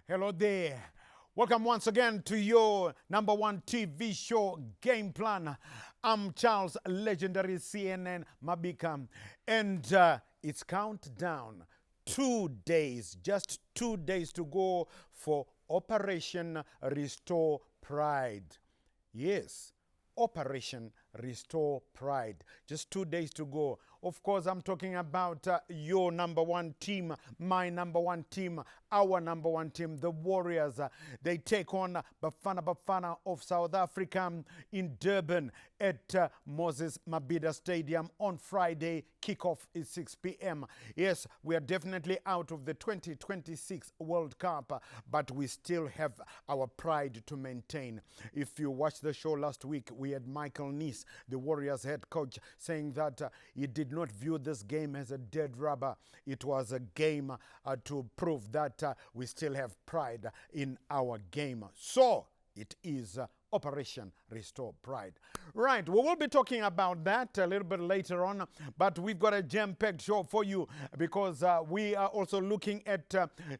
Hello there. Welcome once again to your number one TV show, Game Plan. I'm Charles, legendary CNN Mabika, and it's countdown. 2 days, just 2 days to go for Operation Restore Pride. Yes, Operation Restore Pride. Just 2 days to go. Of course, I'm talking about your number one team, my number one team, our number one team, the Warriors. They take on Bafana of South Africa in Durban at Moses Mabhida Stadium on Friday. Kickoff is 6 p.m. Yes, we are definitely out of the 2026 World Cup, but we still have our pride to maintain. If you watched the show last week, we had Michael Nice, the Warriors head coach, saying that he did not view this game as a dead rubber. It was a game to prove that we still have pride in our game. So it is Operation Restore Pride. Right, we will be talking about that a little bit later on, but we've got a jam-packed show for you because we are also looking at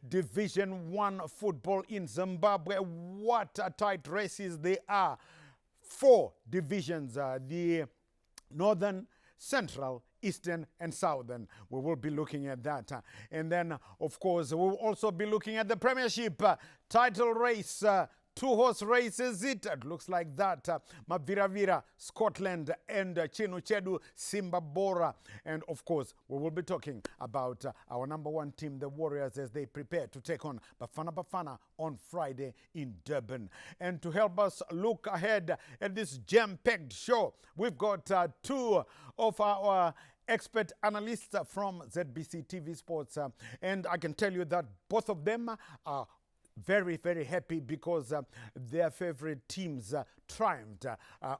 Division 1 football in Zimbabwe. What tight races they are. 4 divisions, the Northern, Central, Eastern and Southern. We will be looking at that. And then, of course, we'll also be looking at the Premiership title race. 2-horse races it looks like that. Maviravira, Scotland, and Chinuchedu, Simba Bhora. And of course, we will be talking about our number one team, the Warriors, as they prepare to take on Bafana on Friday in Durban. And to help us look ahead at this jam-packed show, we've got 2 of our expert analysts from ZBC TV Sports. And I can tell you that both of them are very, very happy because their favorite teams triumphed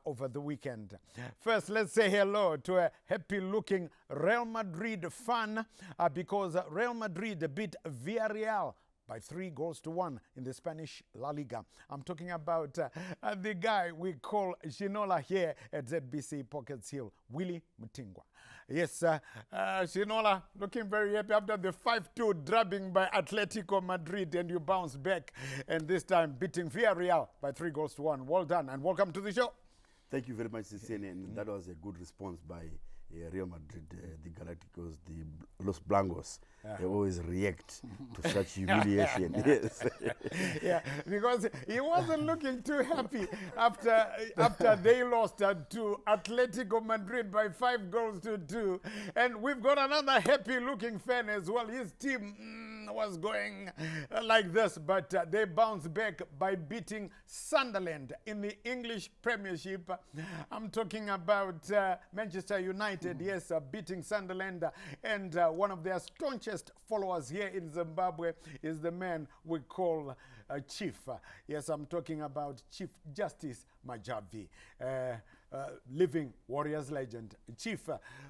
over the weekend. First, let's say hello to a happy-looking Real Madrid fan because Real Madrid beat Villarreal by 3-1 in the Spanish La Liga. I'm talking about the guy we call Shinola here at ZBC Pockets Hill, Willie Mutingwa. Yes, Shinola, looking very happy after the 5-2 drubbing by Atletico Madrid, and you bounce back, and this time beating Villarreal by 3-1. Well done, and welcome to the show. Thank you very much, Cicene, and that was a good response by Real Madrid, the Galacticos, the Los Blancos. They always react to such humiliation. Yes. Yeah, because he wasn't looking too happy after they lost to Atletico Madrid by 5-2. And we've got another happy-looking fan as well. His team was going like this, but they bounced back by beating Sunderland in the English Premiership. I'm talking about Manchester United, yes, beating Sunderland, and one of their staunchest followers here in Zimbabwe is the man we call Chief. Yes, I'm talking about Chief Justice Majavi, living Warriors legend. Chief,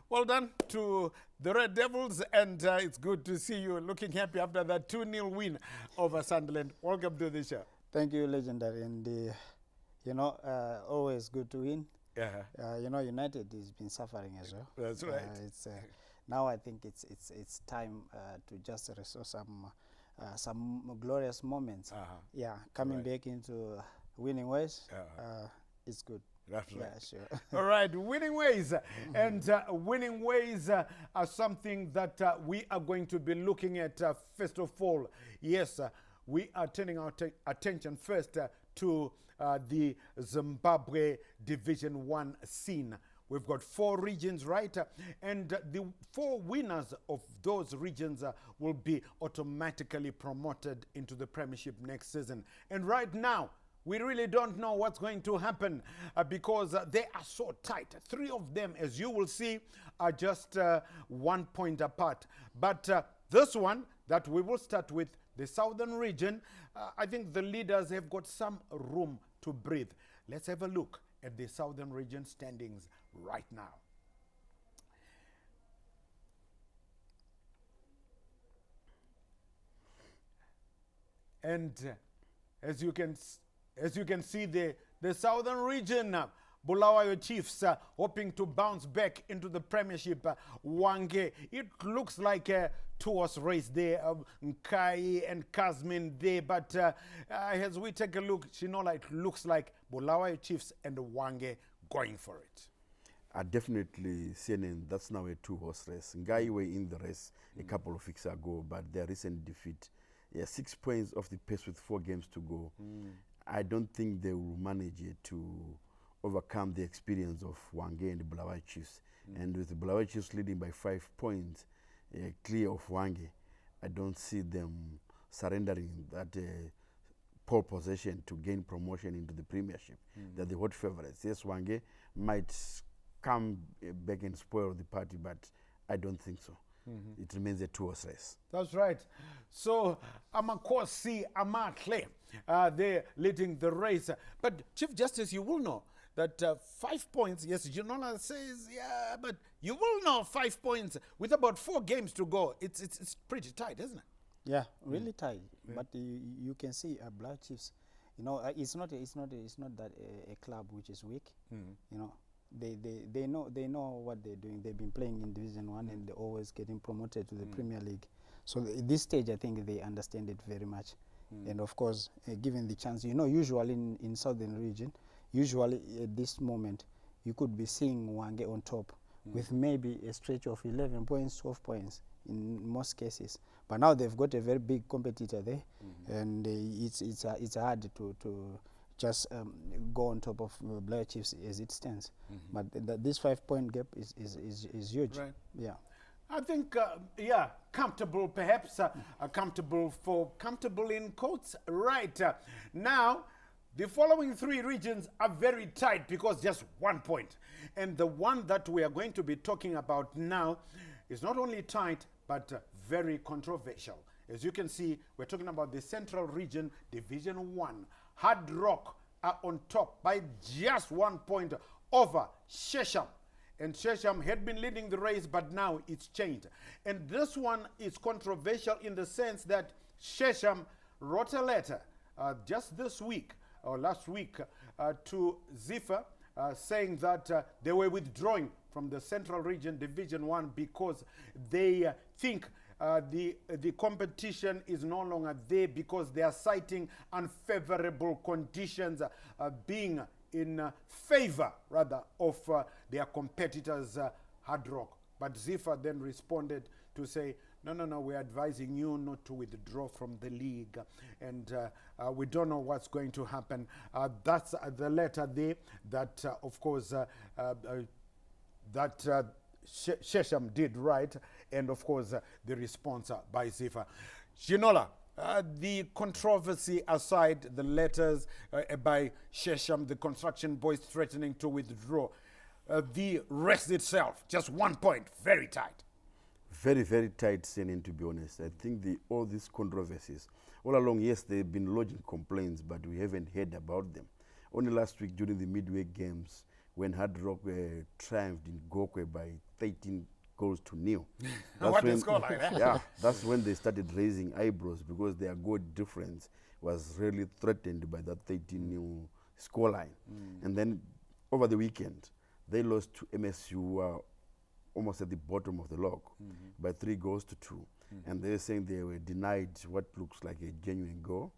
well done to the Red Devils, and it's good to see you looking happy after that 2-0 win over Sunderland. Welcome to the show. Thank you, legendary, and always good to win. United has been suffering as well. That's right. Now I think it's time to just restore some glorious moments. Coming back into winning ways. It's good. That's right. Yeah, sure. All right, winning ways. And winning ways are something that we are going to be looking at first of all. Yes, we are turning our attention first to the Zimbabwe Division 1 scene. We've got 4 regions, right? And the 4 winners of those regions will be automatically promoted into the Premiership next season. And right now, we really don't know what's going to happen because they are so tight. 3 of them, as you will see, are just 1 point apart. But this one that we will start with, the Southern region, I think the leaders have got some room to breathe. Let's have a look at the Southern region standings right now. And as you can see, the Southern region, Bulawayo Chiefs hoping to bounce back into the premiership. Wange, it looks like a two-horse race there. Nkai and Kazmin there. But as we take a look, Shinola, it looks like Bulawayo Chiefs and Wange going for it. Definitely, CNN, that's now a two-horse race. Ngai were in the race a couple of weeks ago, but their recent defeat, 6 points off the pace with 4 games to go. I don't think they will manage to overcome the experience of Wange and the Bulawayo Chiefs. And with the Bulawayo Chiefs leading by 5 points, clear of Wange, I don't see them surrendering that pole position to gain promotion into the premiership. They're the hot favorites. Yes, Wange might come back and spoil the party, but I don't think so. It remains a two-horse race. That's right. So Amakosi Amakle, they're leading the race. But Chief Justice, you will know that 5 points, yes, Ginola says, yeah, but you will know 5 points with about 4 games to go. It's pretty tight, isn't it? Yeah, really tight. But you can see Black Chiefs. You know, it's not that a club which is weak. You know, they know what they're doing. They've been playing in Division 1 and they're always getting promoted to the Premier League. So at this stage, I think they understand it very much. And of course, given the chance, you know, usually in Southern region, usually at this moment, you could be seeing Wange on top with maybe a stretch of 11 points, 12 points in most cases. But now they've got a very big competitor there, and it's hard to just go on top of Black Chiefs as it stands. But this 5-point gap is huge. Right. Yeah. I think, comfortable perhaps, comfortable in quotes, right. Now, the following 3 regions are very tight because just 1 point. And the one that we are going to be talking about now is not only tight, but very controversial. As you can see, we're talking about the Central Region, Division 1. Hard Rock are on top by just 1 point over Shesham. And Shesham had been leading the race, but now it's changed. And this one is controversial in the sense that Shesham wrote a letter just this week, or last week, to Zifa, saying that they were withdrawing from the Central Region Division 1 because they think the competition is no longer there because they are citing unfavorable conditions being in favor, rather, of their competitors, Hard Rock. But Zifa then responded to say, no, we're advising you not to withdraw from the league, and we don't know what's going to happen. That's the letter there that, of course, Shesham did write, and of course, the response by Zifa. Shinola, the controversy aside, the letters by Shesham, the construction boys threatening to withdraw, the rest itself, just 1 point, very tight. Very, very tight, CNN, to be honest. I think all these controversies, all along, yes, they've been lodging complaints, but we haven't heard about them. Only last week during the midway games, when Hard Rock triumphed in Gokwe by 13 goals to 0. What a score like that. Yeah, that's when they started raising eyebrows because their goal difference was really threatened by that 13-0 scoreline. And then over the weekend, they lost to MSU almost at the bottom of the log by 3 goals to 2. And they were saying they were denied what looks like a genuine goal.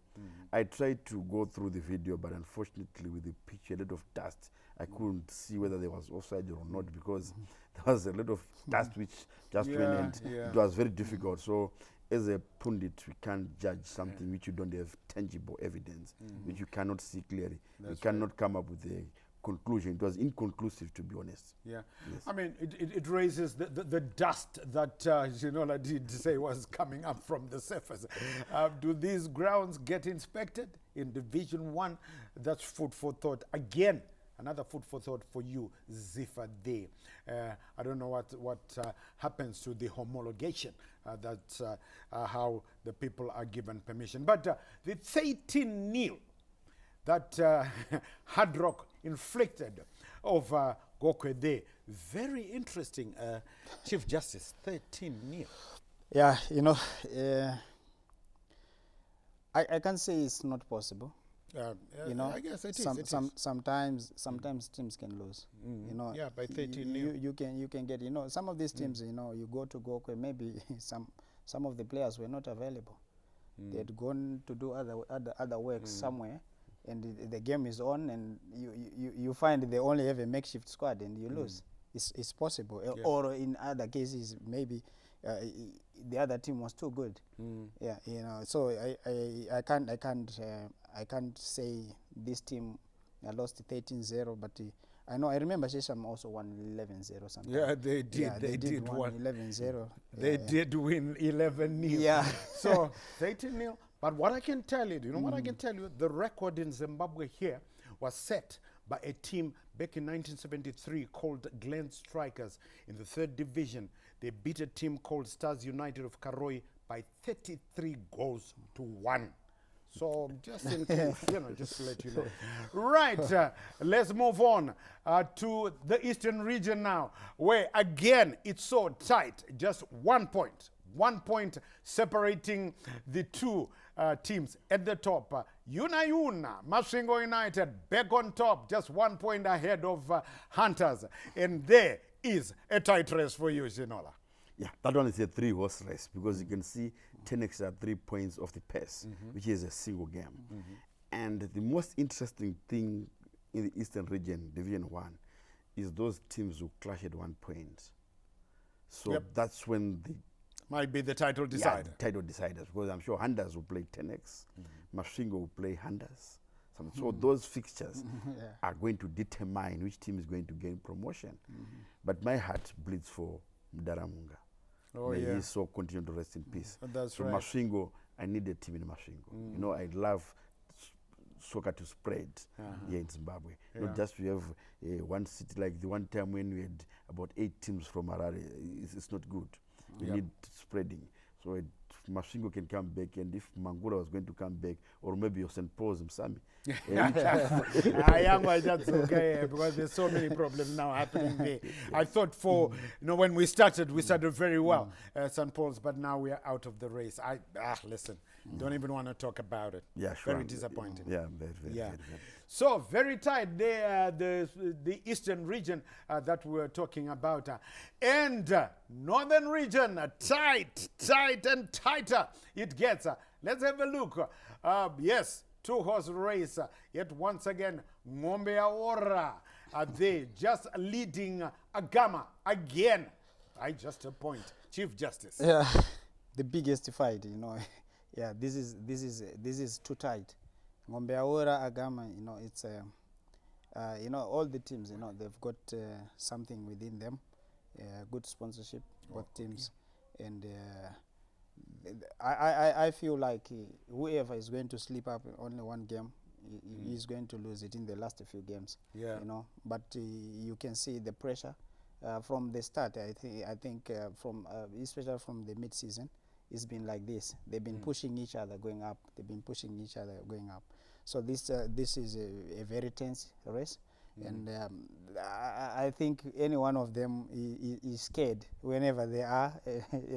I tried to go through the video, but unfortunately with the picture, a lot of dust, I couldn't see whether there was offside or not because there was a lot of dust which just went and it was very difficult. So as a pundit, we can't judge something which you don't have tangible evidence, which you cannot see clearly. You cannot come up with a conclusion. It was inconclusive, to be honest. Yeah. Yes. I mean, it raises the dust that Ginola did say was coming up from the surface. Do these grounds get inspected in Division 1? That's food for thought. Again, another food for thought for you, Zifa Day. I don't know what happens to the homologation. That's how the people are given permission. But the 13-0 that Hard Rock inflicted over Gokwe Day, very interesting, Chief Justice, 13-0. Yeah, you know, I can't say it's not possible. You know, I guess it is. sometimes teams can lose. You know, Yeah, by 13 you can get, you know, some of these teams, you know, you go to Gokwe, maybe some of the players were not available. They had gone to do other work somewhere, and the game is on, and you find they only have a makeshift squad, and you lose. It's possible. Or in other cases, maybe the other team was too good. Yeah, you know. So I can't say this team lost 13-0, but I remember Shesham also won 11-0 something. Yeah, they did. Yeah, they did won one. 11-0. They did win 11-0. Yeah. So 13-0. But what I can tell you, what I can tell you? The record in Zimbabwe here was set by a team back in 1973 called Glen Strikers in the 3rd division. They beat a team called Stars United of Karoi by 33 goals to 1. So just in case, just to let you know. Right, let's move on to the Eastern region now, where again it's so tight, just 1 point. 1 point separating the two teams at the top. Yuna Masvingo United back on top, just 1 point ahead of Hunters. And there is a tight race for you, Shinola. Yeah, that one is a 3-horse race, because you can see 10x are 3 points of the pace, which is a single game. And the most interesting thing in the Eastern region, Division 1, is those teams who clash at 1 point. So that's when the might be the title decider. Yeah, title deciders, because I'm sure Hunters will play 10x, Masvingo will play Hunters. So those fixtures are going to determine which team is going to gain promotion. But my heart bleeds for Mdaramunga. Oh, May yeah. his soul continue to rest in peace. That's so right. Masvingo, I need a team in Masvingo. You know, I love soccer to spread here in Zimbabwe. Not just we have one city, like the one time when we had about 8 teams from Harare. It's not good. We need spreading. So Masvingo can come back, and if Mangura was going to come back, or maybe St. Paul's Msami. That's okay, because there's so many problems now happening there. I thought when we started very well, St. Paul's, but now we are out of the race. Listen, don't even want to talk about it. Yeah, sure. Very disappointing. Yeah, very. So very tight there, the Eastern region that we were talking about. And Northern region, tight and tighter it gets. Let's have a look. Yes, 2-horse race. Yet once again, Ngombe Aora they just leading Agama again. Just a point. Chief Justice. Yeah, the biggest fight, you know. Yeah, this is too tight. Ngombe Aora, Agama, you know, it's all the teams, you know, they've got something within them, good sponsorship, both teams, and I feel like whoever is going to slip up in only one game, he is going to lose it in the last few games. Yeah. You know, but you can see the pressure from the start. I think from especially from the mid-season, it's been like this. They've been pushing each other going up. They've been pushing each other going up. So this is a very tense race. And I think any one of them is scared whenever they are.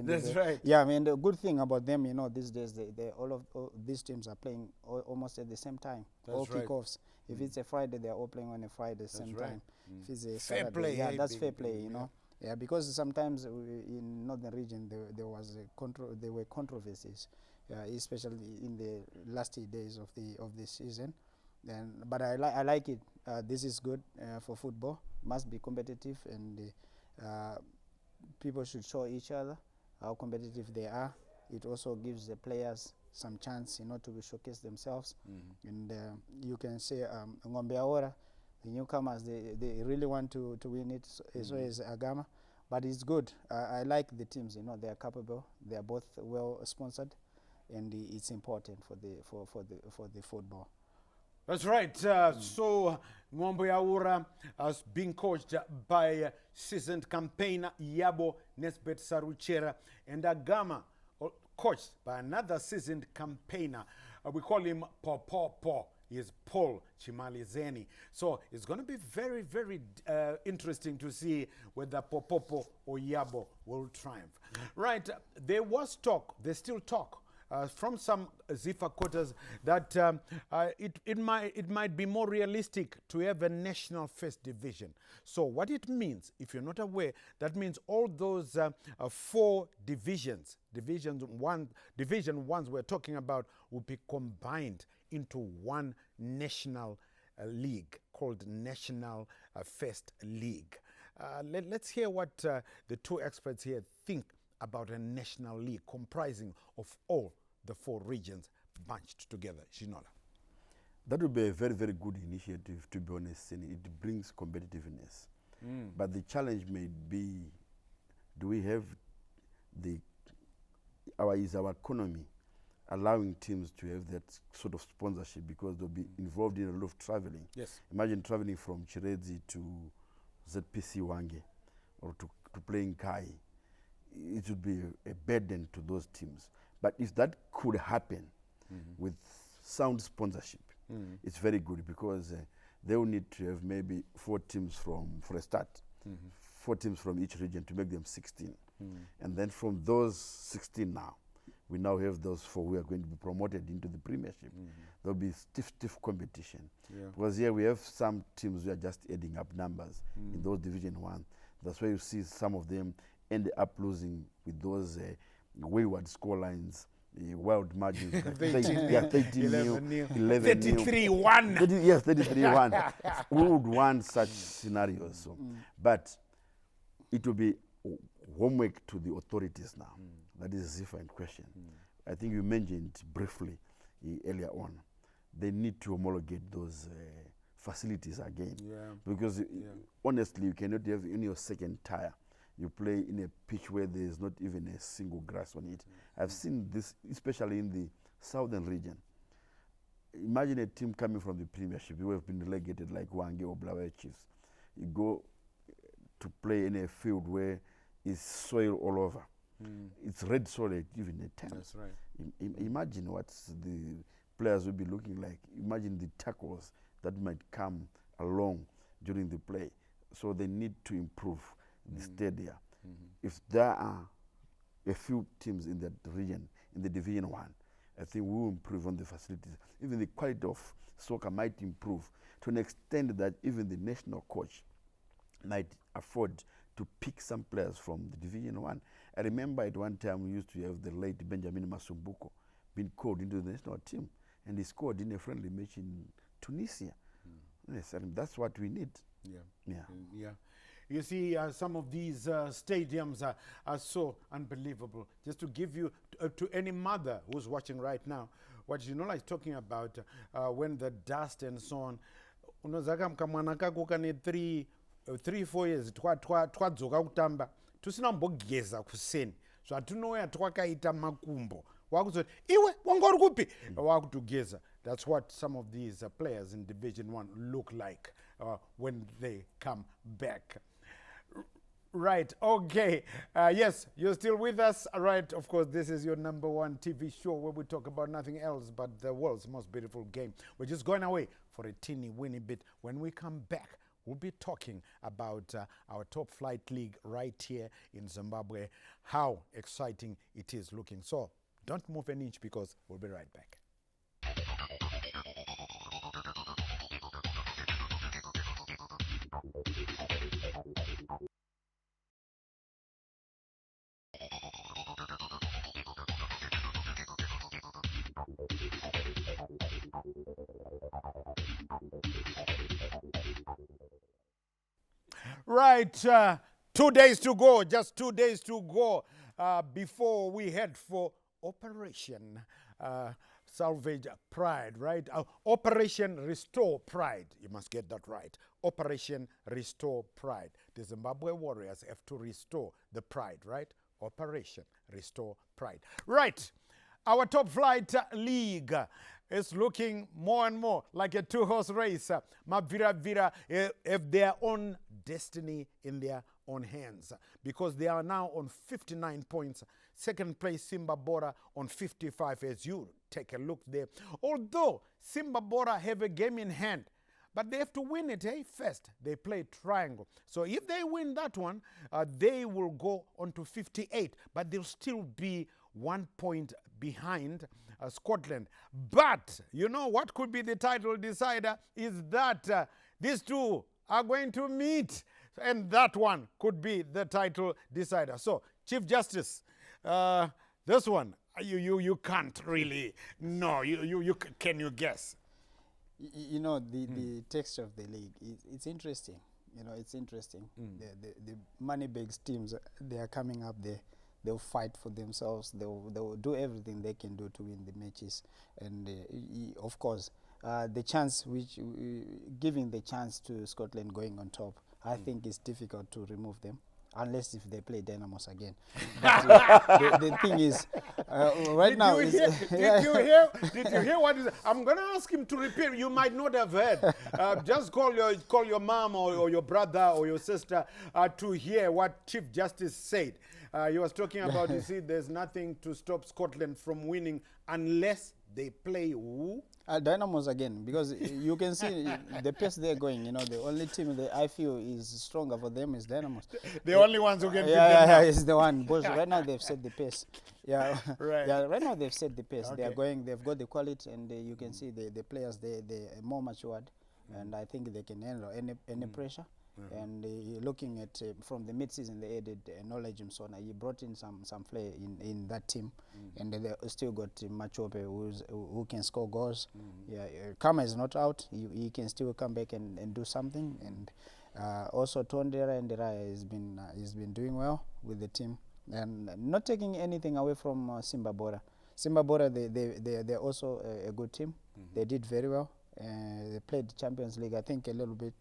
That's right. Yeah, I mean, the good thing about them, you know, these days, all these teams are playing almost at the same time. That's all right. kickoffs. If it's a Friday, they are all playing on a Friday at the same time. If it's a Fair Saturday, play, yeah, eh, that's big fair play, you people, know. Yeah, because sometimes in northern region there were controversies, especially in the last days of the season. But I like it. This is good for football. Must be competitive, and people should show each other how competitive they are. It also gives the players some chance, you know, to showcase themselves. And you can say Ngombe Aora, the newcomers, they really want to win it. So is Agama, but it's good. I like the teams. You know, they are capable. They are both well sponsored, and it's important for the football. That's right. So Ngombe Aura is being coached by seasoned campaigner Yabo Nesbet Saruchera, and Agama coached by another seasoned campaigner. We call him Po. He is Paul Chimalizeni. So it's going to be very, very interesting to see whether Popopo or Yabo will triumph. Right. There was talk. There's still talk from some Zifa quarters that it might be more realistic to have a national first division. So what it means, if you're not aware, that means all those 4 divisions, division ones we're talking about, will be combined into one national league called National First League. Let's hear what the 2 experts here think about a national league comprising of all the 4 regions bunched together. Shinola. That would be a very, very good initiative, to be honest, and it brings competitiveness. But the challenge may be, do we have our economy allowing teams to have that sort of sponsorship, because they'll be involved in a lot of traveling. Yes. Imagine traveling from Chirezi to ZPC Wange or to play in Kai. It would be a burden to those teams. But if that could happen with sound sponsorship, it's very good, because they will need to have maybe 4 teams for a start, 4 teams from each region to make them 16. And then from those 16 now, we now have those 4 who are going to be promoted into the premiership. There'll be stiff competition. Yeah. Because here we have some teams who are just adding up numbers in those Division 1. That's why you see some of them end up losing with those wayward scorelines, wild margins. 13 nil, 11 33-1. Yes, 33-1. We would want such scenarios. So. But it will be homework to the authorities now. That is a different question. I think you mentioned briefly earlier on. They need to homologate those facilities again. Because honestly, you cannot have in your second tier, you play in a pitch where there is not even a single grass on it. I've seen this, especially in the southern region. Imagine a team coming from the premiership who have been relegated like Wange or Blawe Chiefs. You go to play in a field where it's soil all over. It's red soil even at times. That's right. Imagine what the players will be looking like. Imagine the tackles that might come along during the play. So they need to improve the stadia. If there are a few teams in that region, in the Division 1, I think we will improve on the facilities. Even the quality of soccer might improve to an extent that even the national coach might afford to pick some players from the Division 1. I remember at one time we used to have the late Benjamin Masumbuko being called into the national team, and he scored in a friendly match in Tunisia. Yes, and that's what we need. Yeah. You see, some of these stadiums are so unbelievable. Just to give you, to any mother who's watching right now, what Ginola is talking about, when the dust and so on, unozaka mkamwana kako kane 3-4 years twadzoka kutamba tusina mbogeza kuseni so atunoya twakaita makumbo wakuzoti iwe wangori kupi wakutugeza. That's what some of these players in Division 1 look like when they come back. Right, okay. Yes, you're still with us. Right, of course, this is your number 1 TV show where we talk about nothing else but the world's most beautiful game. We're just going away for a teeny-weeny bit. When we come back, we'll be talking about our top flight league right here in Zimbabwe, how exciting it is looking. So don't move an inch because we'll be right back. Right, 2 days to go, just 2 days to go before we head for Operation Salvage Pride, right? Operation Restore Pride, you must get that right. Operation Restore Pride. The Zimbabwe Warriors have to restore the pride, right? Operation Restore Pride. Right, our top flight league is looking more and more like a 2-horse race. Mavira Vira have their own destiny in their own hands because they are now on 59 points. Second place, Simba Bhora on 55 as you take a look there. Although Simba Bhora have a game in hand, but they have to win it, first. They play triangle. So if they win that one, they will go on to 58, but they'll still be 1 point behind Scotland. But you know what could be the title decider is that these two are going to meet, and that one could be the title decider. So, Chief Justice, this one you can't really know. Can you guess? You know, the text of the league, it's interesting. You know, it's interesting. The money bags teams, they are coming up there. They'll fight for themselves. They'll do everything they can do to win the matches. And of course, the chance giving the chance to Scotland going on top, I think it's difficult to remove them. Unless if they play Dynamos again. But the thing is, right now... Did you hear what is... I'm going to ask him to repeat. You might not have heard. Just call your mom or your brother or your sister to hear what Chief Justice said. He was talking about, you see, there's nothing to stop Scotland from winning unless they play who? Dynamos again, because you can see the pace they're going. You know, the only team that I feel is stronger for them is Dynamos. The only ones who can beat them. Yeah, it's the one. Because right now they've set the pace. Yeah, right. Yeah, right now they've set the pace. Okay. They are going. They've got the quality, and you can see the players. They're more matured, and I think they can handle any pressure. And looking at from the mid-season, they added Knowledge Msona. He brought in some flair in that team, and they still got Machope who can score goals. Yeah, Kama is not out. He can still come back and do something. And also Tondera and Raya has been doing well with the team, and not taking anything away from Simba Bhora. Simba Bhora, they're also a good team. They did very well. They played Champions League, I think, a little bit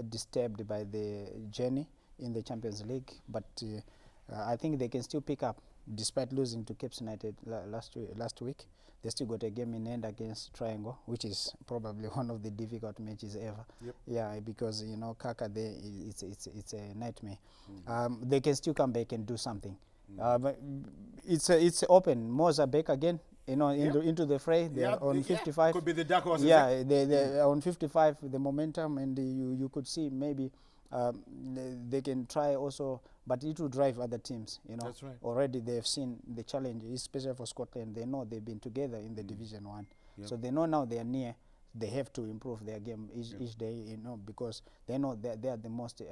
disturbed by the journey in the Champions League, but I think they can still pick up despite losing to Cape United last week. They still got a game in hand against Triangle, which is probably one of the difficult matches ever. Yep. Yeah, because you know Kaka there, it's a nightmare. They can still come back and do something. But it's open. Moors are back again. You know, into the fray. They are on 55. Could be the dark horse. Yeah, they're on 55 with the momentum, and you could see maybe they can try also, but it will drive other teams. You know, that's right. Already they've seen the challenge, especially for Scotland. They know they've been together in the Division 1, so they know now they are near. They have to improve their game each day, you know, because they know that they are the most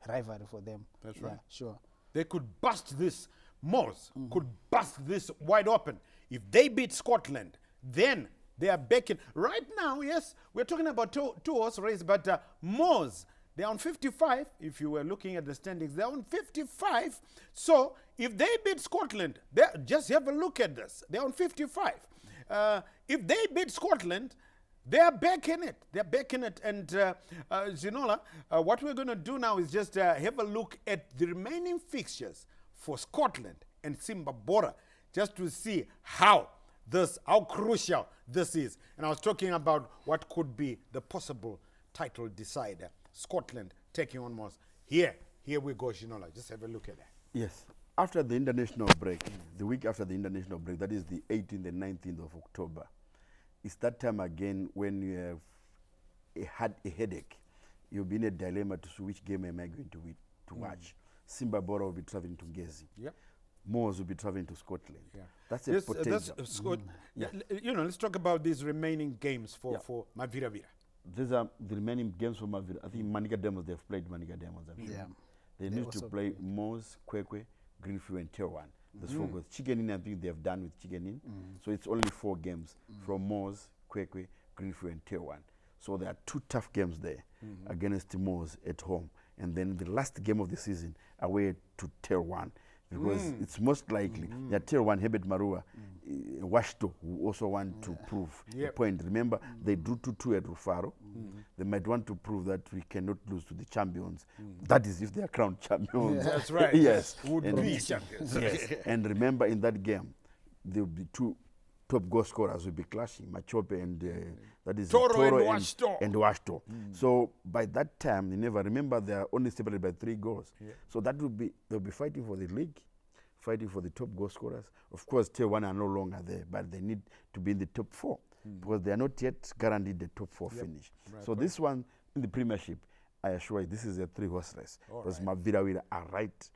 rivalry for them. That's right. Sure. They could bust this. Moors could bust this wide open. If they beat Scotland, then they are back in. Right now, yes, we're talking about two horse race, but Moors, they're on 55. If you were looking at the standings, they're on 55. So if they beat Scotland, just have a look at this. They're on 55. If they beat Scotland, they are back in it. They're back in it. And Zinola, what we're going to do now is just have a look at the remaining fixtures for Scotland and Simba Bhora, just to see how crucial this is. And I was talking about what could be the possible title decider. Scotland taking on Moors. Here we go, Shinola. Just have a look at that. Yes. After the international break, the week after the international break, that is the 18th and 19th of October, it's that time again when you have had a headache. You'll be in a dilemma to see which game am I going to watch. Simba Bhora will be traveling to Ngezi. Yep. Moors will be traveling to Scotland. Yeah. That's a potential. You know, let's talk about these remaining games for Mavira Vira. These are the remaining games for Mavira. I think Manika Demos, they've played Manika Demos. Yeah. They need to play Moors, Kwekwe, Greenfield, and Tier 1. There's 4 goals. Chicken Inn, I think they've done with Chicken Inn. So it's only 4 games from Moors, Kwekwe, Greenfield, and Tier 1. So there are 2 tough games there against Moors at home. And then the last game of the season away to Tier 1. Because it's most likely that Tier 1, Herbert Marua, Washington, who also want to prove the point. Remember, they drew 2-2 at Rufaro. They might want to prove that we cannot lose to the champions. That is if they are crowned champions. Yeah. That's right. Yes. Would be champions. Yes. And remember, in that game, there will be 2 top goal scorers will be clashing, Machope and that is Toro and Washto. So by that time, you never remember they are only separated by 3 goals. Yeah. So that will be they'll be fighting for the league, fighting for the top goal scorers. Of course, Tier 1 are no longer there, but they need to be in the top 4 because they are not yet guaranteed the top 4 finish. Right, so this one in the premiership, I assure you, this is a 3-horse race because Mavira are right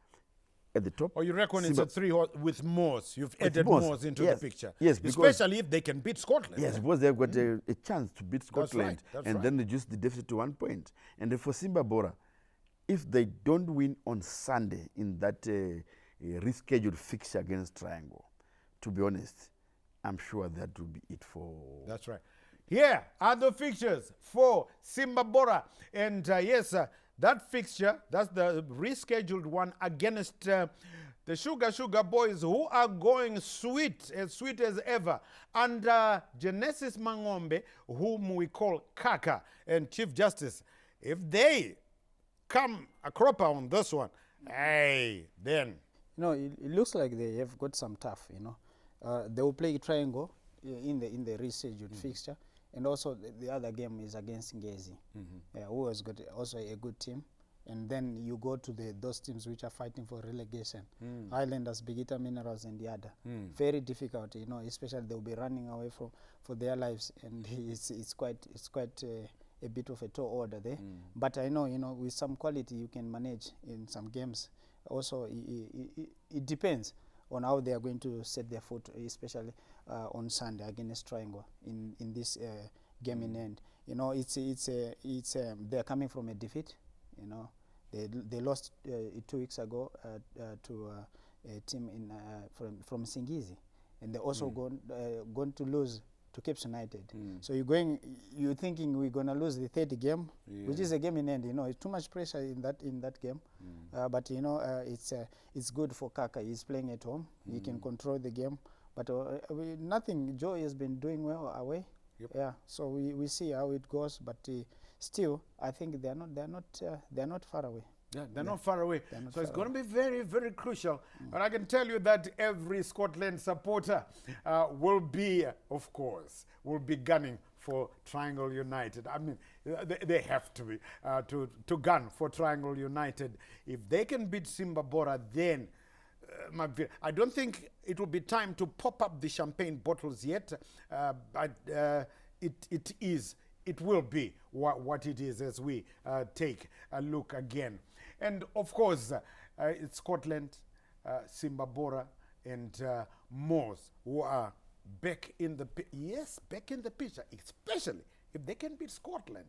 at the top. Or you reckon it's Simba- a 3 with Moors? You've With added Moors, Moors into yes, the picture. yes, because- Especially if they can beat Scotland. Yes, because they've got a chance to beat Scotland that's and right. then reduce the deficit to 1 point. And then for Simba Bhora, if they don't win on Sunday in that rescheduled fixture against Triangle, to be honest, I'm sure that will be it for... That's right. Here are the fixtures for Simba Bhora. And yes, that fixture, that's the rescheduled one against the Sugar Boys, who are going sweet as ever, under Genesis Mangombe, whom we call Kaka, and Chief Justice. If they come a cropper on this one, hey, then... It looks like they have got some tough, they will play Triangle in the rescheduled fixture, and also the other game is against Ngezi, who has got also a good team. And then you go to those teams which are fighting for relegation, Highlanders, Bigita Minerals, and Yada. Very difficult, especially they'll be running away for their lives, and it's quite a bit of a tall order there. But I know, with some quality you can manage in some games. Also, it depends on how they are going to set their foot, especially on Sunday against Triangle in this game in end. They're coming from a defeat. They lost 2 weeks ago to a team from Singizi, and they're also going to lose to Cape United. So you're thinking we're going to lose the third game, which is a game in end. It's too much pressure in that game. But it's good for Kaka. He's playing at home. He can control the game. But nothing. Joe has been doing well away. Yep. Yeah. So we see how it goes. But still, I think they're not far away. Yeah, they're not far away. Not So it's far going to be very, very crucial. But I can tell you that every Scotland supporter will be gunning for Triangle United. I mean, they have to be to gun for Triangle United. If they can beat Simba Bhora, then I don't think it will be time to pop up the champagne bottles yet. But it will be what it is as we take a look again. And of course, it's Scotland, Simba Bhora, and Moors who are back in the picture, especially if they can beat Scotland.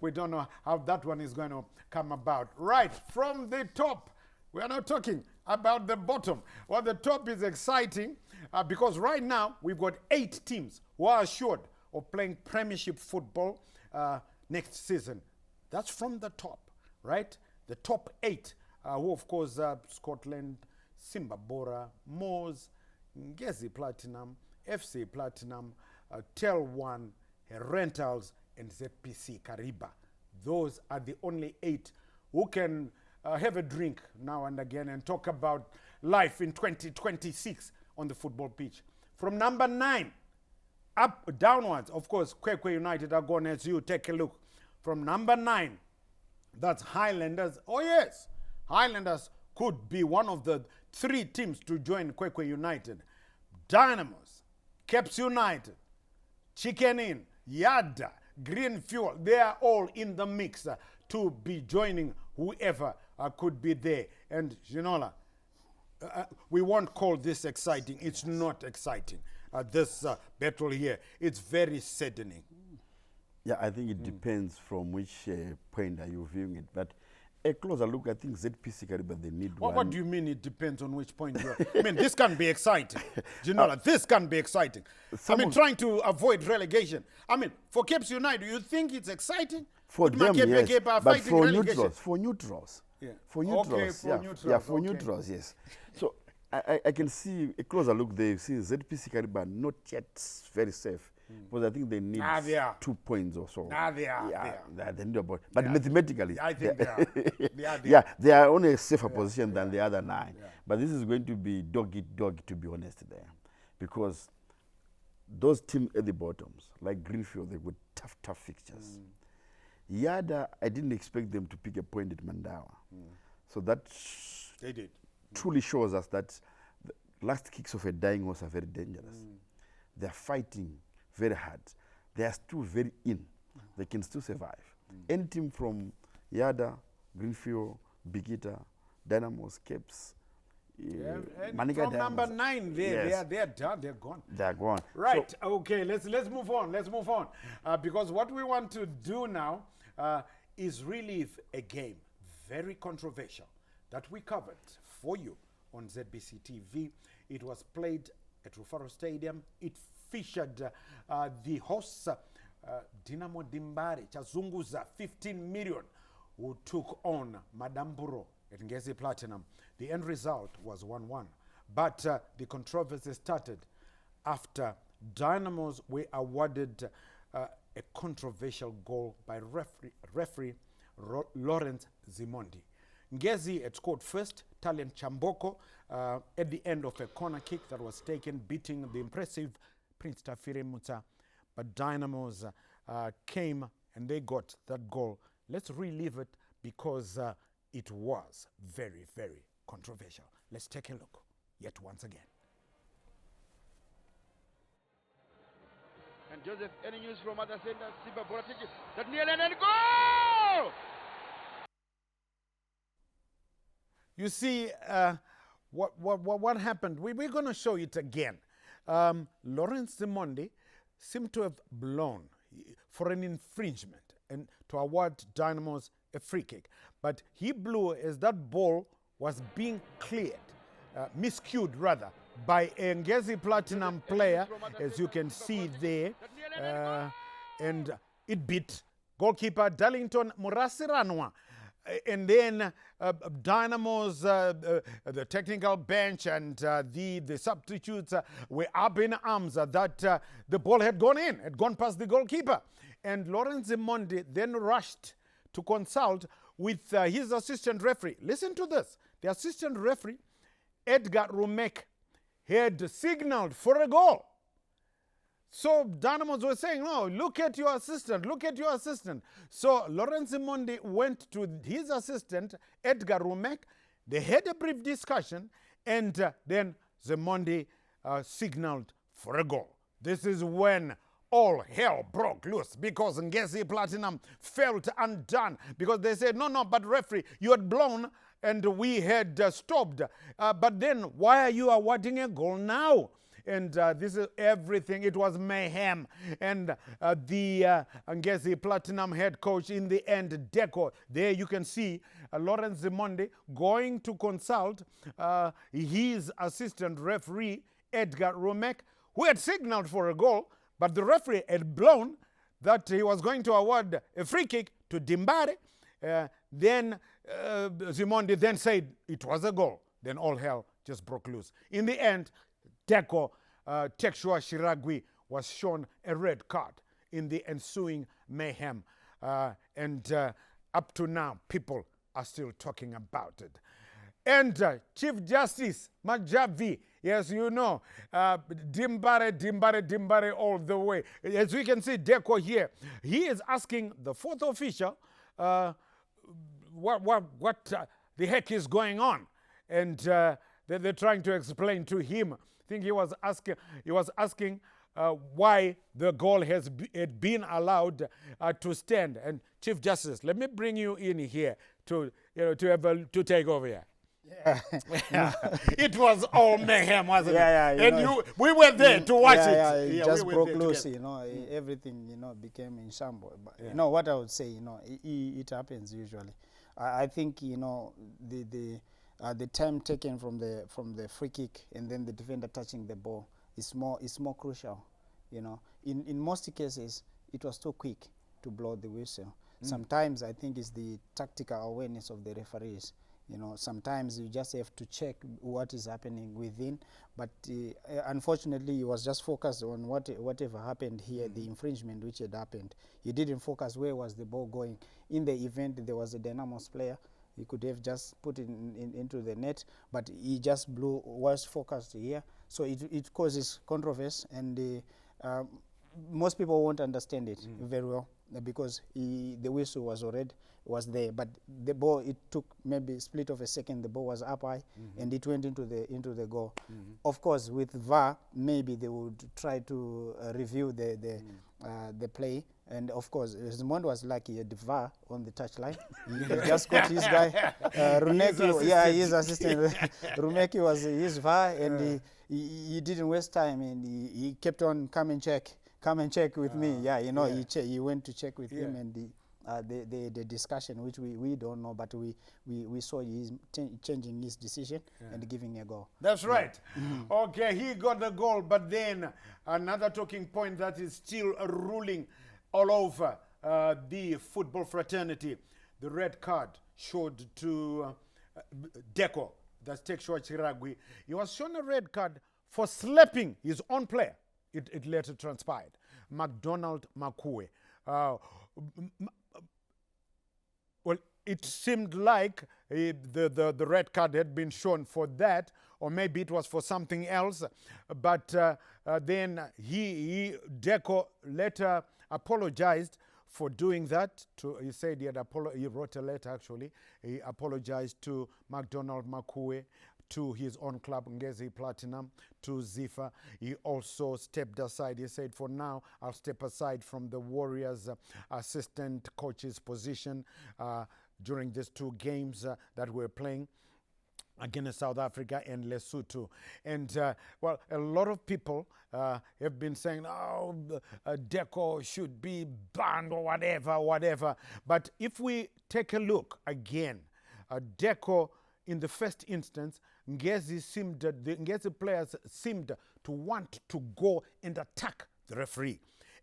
We don't know how that one is going to come about. Right from the top, we are not talking about the bottom. Well, the top is exciting because right now we've got 8 teams who are assured of playing premiership football next season. That's from the top, right? The top 8, who of course Scotland, Simba Bhora, Moors, Ngezi Platinum, FC Platinum, Tel One, Rentals, and ZPC Kariba. Those are the only 8 who can have a drink now and again and talk about life in 2026 on the football pitch. From number 9 up downwards, of course, Kwekwe United are gone as you take a look. From number 9, that's Highlanders. Oh yes, Highlanders could be one of the 3 teams to join Kwekwe United. Dynamos, Caps United, Chicken Inn, Yada, Green Fuel, they are all in the mix to be joining whoever could be there. And Ginola, we won't call this exciting. It's not exciting. This battle here, it's very saddening. Yeah, I think it depends from which point are you viewing it. But a closer look, I think ZPC Kariba, they need one. What do you mean it depends on which point you're... I mean, this can be exciting. Ginola, this can be exciting. Trying to avoid relegation. I mean, for Caps United, you think it's exciting? For them, yes. But for relegation? neutrals. Yeah. For neutrals. Okay, for neutrals. Yeah, for neutrals, yes. So I can see a closer look there. See ZPC Kariba not yet very safe. Because I think they need 2 points or so. They are. They need about, but mathematically, I think they are. Yeah, they are on a safer position than the other 9. Yeah. But this is going to be dog, to be honest, there. Because those teams at the bottoms, like Greenfield, they got tough fixtures. Yada, I didn't expect them to pick a point at Mandawa. So that they did. Truly shows us that the last kicks of a dying horse are very dangerous. They are fighting very hard. They are still very in. They can still survive. Any team from Yada, Greenfield, Bigita, Dynamos, Caps. And Manica from number Dynamos. 9, Yes. they're done. They're gone. They're gone. Right. Okay. Let's move on. Let's move on. Because what we want to do now is relive a game, very controversial, that we covered for you on ZBC TV. It was played at Rufaro Stadium. It featured the hosts, Dynamo Dimbari, Chazunguza, 15 million, who took on Madamburo at Ngezi Platinum. The end result was 1-1. But the controversy started after Dynamos were awarded a controversial goal by referee Lawrence Zimondi. Ngezi had scored first, Talian Chamboko, at the end of a corner kick that was taken, beating the impressive Prince Tafire Muta. But Dynamos came and they got that goal. Let's relive it because it was very, very controversial. Let's take a look yet once again. And Joseph, any news from other centers? Simba Bhora taking that near and goal! You see, what happened? We're going to show it again. Lawrence Zimondi seemed to have blown for an infringement and to award Dynamos a free kick. But he blew as that ball was being cleared, miscued rather, by a Ngezi Platinum player, as you can see there. And it beat goalkeeper Darlington Murasiranwa. And then Dynamos, the technical bench and the substitutes were up in arms that the ball had gone in, had gone past the goalkeeper. And Lawrence Zimondi then rushed to consult with his assistant referee. Listen to this. The assistant referee, Edgar Rumek, had signaled for a goal. So Dynamos were saying, no, look at your assistant, look at your assistant. So Lawrence Zimondi went to his assistant, Edgar Rumek. They had a brief discussion, and then Zimondi signaled for a goal. This is when all hell broke loose because Ngezi Platinum felt undone because they said, no, but referee, you had blown and we had stopped. But then why are you awarding a goal now? And this is everything. It was mayhem. And the Ngezi Platinum head coach in the end, Deco, there you can see Lawrence Zimondi going to consult his assistant referee, Edgar Rumek, who had signaled for a goal, but the referee had blown that he was going to award a free kick to Dimbare. Then Zimondi then said it was a goal. Then all hell just broke loose. In the end, Deco Tekshua Shiragwi was shown a red card in the ensuing mayhem. And up to now, people are still talking about it. And Chief Justice Majavi, yes, you know, Dimbare all the way. As we can see, Deco here, he is asking the fourth official what the heck is going on. And they're trying to explain to him. I think he was asking why the goal had been allowed to stand. And Chief Justice, let me bring you in here to take over here. Yeah. It was all mayhem, wasn't it? And we were there to watch it. It just broke loose, everything, became in shambles. But you know what I would say, it happens usually. I think, the time taken from the free kick and then the defender touching the ball is more crucial. In most cases, it was too quick to blow the whistle. Sometimes I think it's the tactical awareness of the referees. Sometimes you just have to check what is happening within, but unfortunately he was just focused on whatever happened here, the infringement which had happened. He didn't focus where was the ball going. In the event there was a Dynamos player, he could have just put it into the net, but he just was focused here. So it causes controversy, and most people won't understand it very well because the whistle was there, but the ball, it took maybe a split of a second, the ball was up high, and it went into the goal. Of course, with VAR, maybe they would try to review the play. And of course, Zimond was lucky. He had the VAR on the touchline. He just got his guy, Rumeki. Yeah, his assistant. Rumeki was his VAR, and he didn't waste time, and he kept on come and check with me. Yeah, you know, he went to check with him, and the discussion, which we don't know, but we saw he's changing his decision and giving a goal. That's right. Okay, he got the goal, but then another talking point that is still ruling all over the football fraternity, the red card showed to Deco, that's Tekshua Chiragwi. He was shown a red card for slapping his own player. It later transpired. McDonald Makue. Well, it seemed like the red card had been shown for that, or maybe it was for something else. But then Deco later apologized for doing that. He said he wrote a letter actually. He apologized to McDonald Makue, to his own club, Ngezi Platinum, to Zifa. He also stepped aside. He said, for now, I'll step aside from the Warriors' assistant coach's position during these 2 games that we're playing against South Africa and Lesotho. And, well, a lot of people have been saying, oh, Deco should be banned or whatever. But if we take a look again, Deco, in the first instance, the Ngezi players seemed to want to go and attack the referee.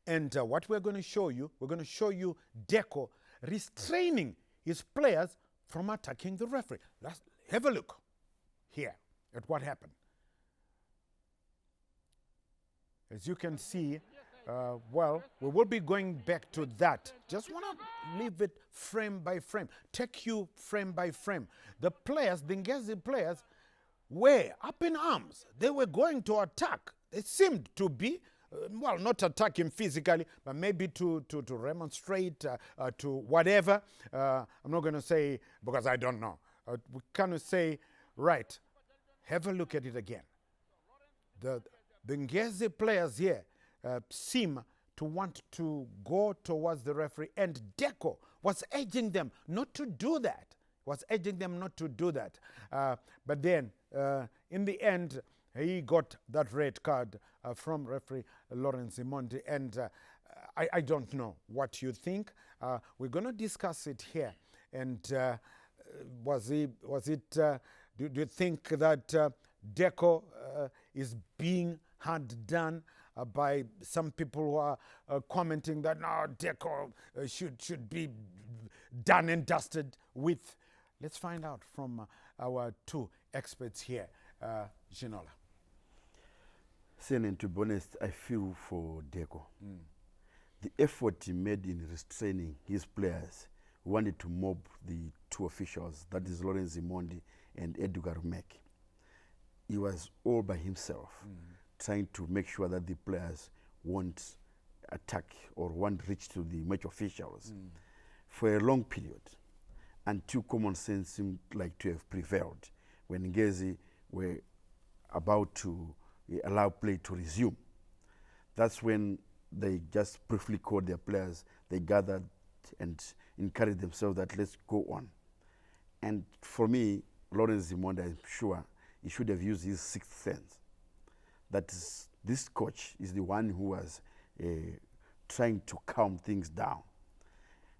And what we're going to show you Deco restraining his players from attacking the referee. Let's have a look here at what happened. As you can see, well, we will be going back to that. Just want to leave it frame by frame. Take you frame by frame. The players, the Ngezi players, were up in arms. They were going to attack. It seemed to be, well, not attacking physically, but maybe to remonstrate, to whatever. I'm not going to say, because I don't know. We kind say, right, have a look at it again. The Ngezi players here seem to want to go towards the referee, and Deco was urging them not to do that. But then, in the end, he got that red card from referee Lawrence Imondi, and I don't know what you think. We're going to discuss it here. And do you think that Deco is being hard done by some people who are commenting that no, Deco should be done and dusted with? Let's find out from our 2 experts here. Ginola. And to be honest, I feel for Deco. The effort he made in restraining his players, who wanted to mob the 2 officials, that is Lawrence Imondi and Edgar Rumeki. He was all by himself, trying to make sure that the players won't attack or won't reach to the match officials for a long period, until common sense seemed like to have prevailed when Ngezi were about to allow play to resume. That's when they just briefly called their players. They gathered and encouraged themselves that let's go on. And for me, Lawrence Imondi, I'm sure he should have used his 6th sense. That is, this coach is the one who was trying to calm things down.